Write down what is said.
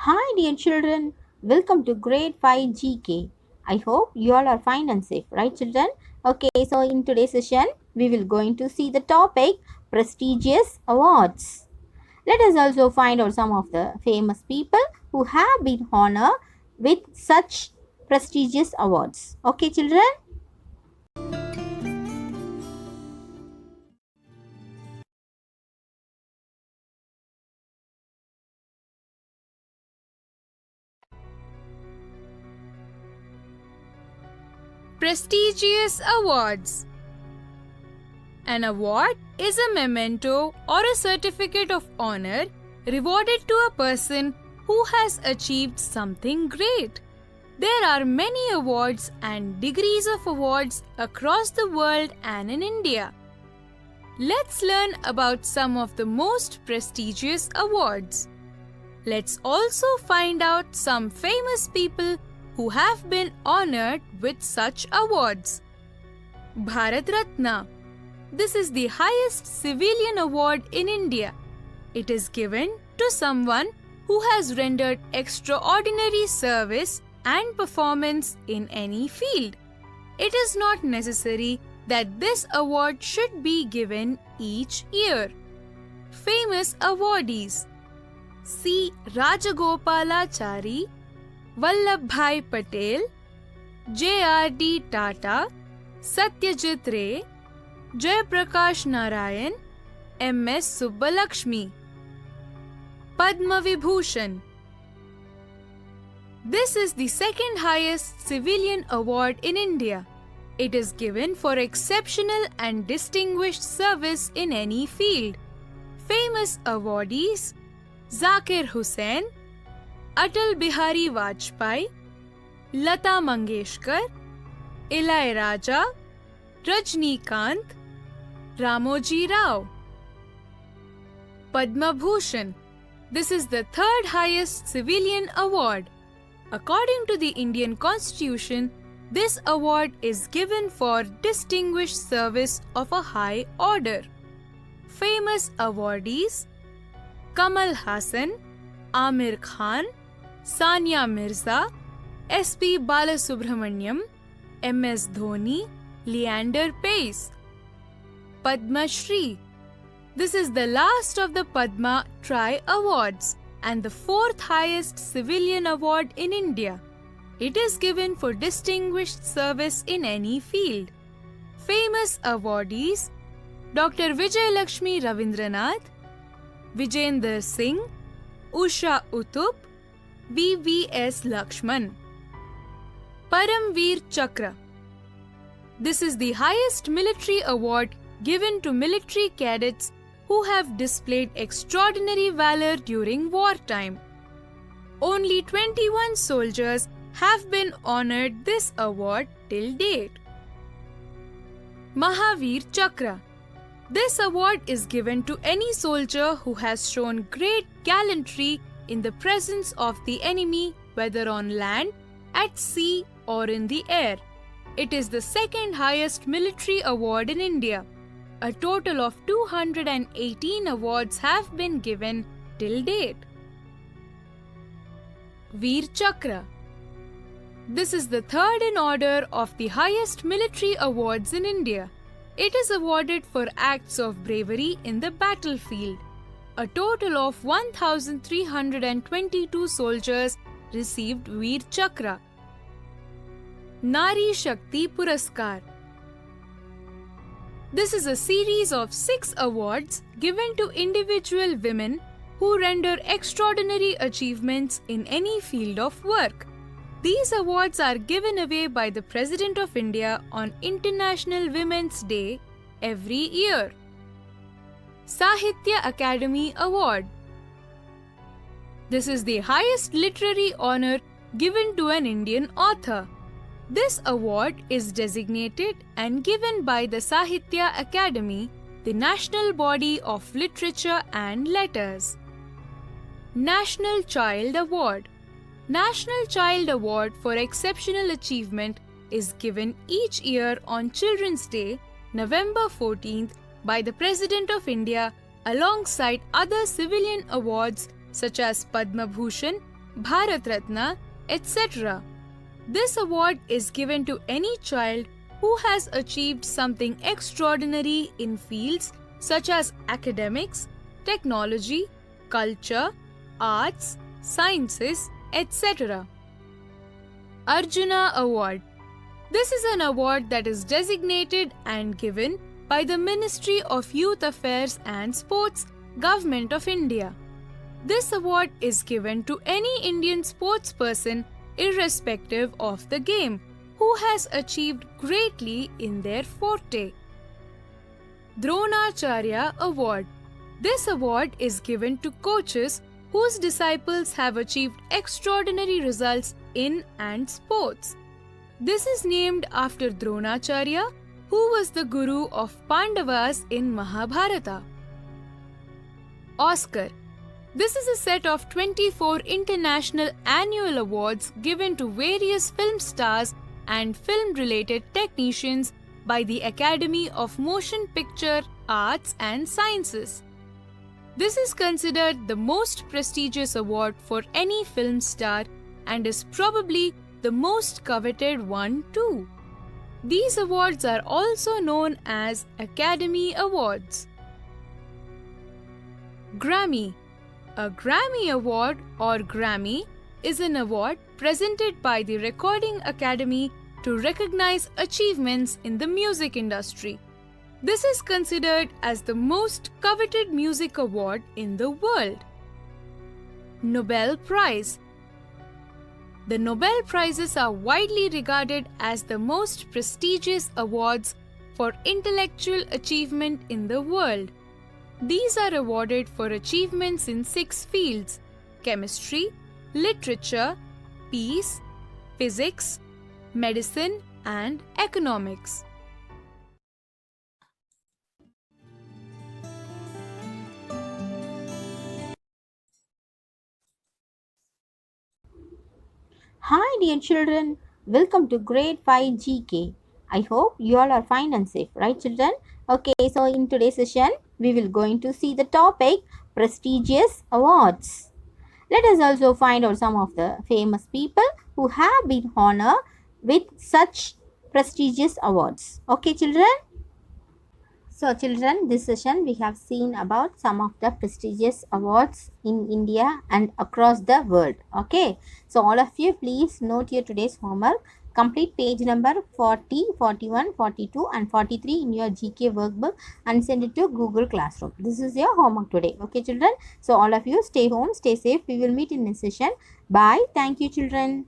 Hi, dear children. Welcome to Grade 5 GK. I hope you all are fine and safe, right, children? Okay, so in today's session, we will going to see the topic prestigious awards. Let us also find out some of the famous people who have been honored with such prestigious awards. Okay, children? Prestigious awards. An award is a memento or a certificate of honor rewarded to a person who has achieved something great. There are many awards and degrees of awards across the world and in India. Let's learn about some of the most prestigious awards. Let's also find out some famous people who have been honored with such awards. Bharat Ratna. This is the highest civilian award in India. It is given to someone who has rendered extraordinary service and performance in any field. It is not necessary that this award should be given each year. Famous awardees: C. Rajagopalachari, Vallabhbhai Patel, J.R.D. Tata, Satyajit Ray, Jayaprakash Narayan, M.S. Subbalakshmi. Padma Vibhushan. This is the second highest civilian award in India. It is given for exceptional and distinguished service in any field. Famous awardees: Zakir Hussain, Atal Bihari Vajpayee, Lata Mangeshkar, Ilaiyaraaja, Rajnikant, Ramoji Rao. Padma Bhushan. This is the third highest civilian award. According to the Indian Constitution, this award is given for distinguished service of a high order. Famous awardees: Kamal Hassan, Amir Khan, Sania Mirza, S.P. Balasubramaniam, M.S. Dhoni, Leander Pace. Padma Shri. This is the last of the Padma Tri Awards and the fourth highest civilian award in India. It is given for distinguished service in any field. Famous awardees: Dr. Vijay Lakshmi Ravindranath, Vijender Singh, Usha Uttup, V.V.S. Lakshman. Paramveer Chakra. This is the highest military award given to military cadets who have displayed extraordinary valor during wartime. Only 21 soldiers have been honored this award till date. Mahavir Chakra. This award is given to any soldier who has shown great gallantry in the presence of the enemy, whether on land, at sea, or in the air. It is the second highest military award in India. A total of 218 awards have been given till date. Veer Chakra. This is the third in order of the highest military awards in India. It is awarded for acts of bravery in the battlefield. A total of 1,322 soldiers received Veer Chakra. Nari Shakti Puraskar. This is a series of 6 awards given to individual women who render extraordinary achievements in any field of work. These awards are given away by the President of India on International Women's Day every year. Sahitya Akademi Award. This is the highest literary honor given to an Indian author. This award is designated and given by the Sahitya Akademi, the national body of literature and letters. National Child Award. National Child Award for Exceptional Achievement is given each year on Children's Day, November 14th, by the President of India alongside other civilian awards such as Padma Bhushan, Bharat Ratna, etc. This award is given to any child who has achieved something extraordinary in fields such as academics, technology, culture, arts, sciences, etc. Arjuna Award. This is an award that is designated and given by the Ministry of Youth Affairs and Sports, Government of India. This award is given to any Indian sportsperson irrespective of the game who has achieved greatly in their forte. Dronacharya Award. This award is given to coaches whose disciples have achieved extraordinary results in and sports. This is named after Dronacharya, who was the guru of Pandavas in Mahabharata. Oscar. This is a set of 24 international annual awards given to various film stars and film-related technicians by the Academy of Motion Picture Arts and Sciences. This is considered the most prestigious award for any film star and is probably the most coveted one too. These awards are also known as Academy Awards. Grammy. A Grammy Award or Grammy is an award presented by the Recording Academy to recognize achievements in the music industry. This is considered as the most coveted music award in the world. Nobel Prize. The Nobel Prizes are widely regarded as the most prestigious awards for intellectual achievement in the world. These are awarded for achievements in 6 fields: chemistry, literature, peace, physics, medicine, and economics. Hi dear children, welcome to grade 5 GK. I hope you all are fine and safe, right children? Okay, so in today's session, we will going to see the topic prestigious awards. Let us also find out some of the famous people who have been honored with such prestigious awards. Okay children? So children, this session we have seen about some of the prestigious awards in India and across the world. Okay. So all of you please note your today's homework. Complete page number 40, 41, 42 and 43 in your GK workbook and send it to Google Classroom. This is your homework today. Okay children. So all of you stay home, stay safe. We will meet in this session. Bye. Thank you children.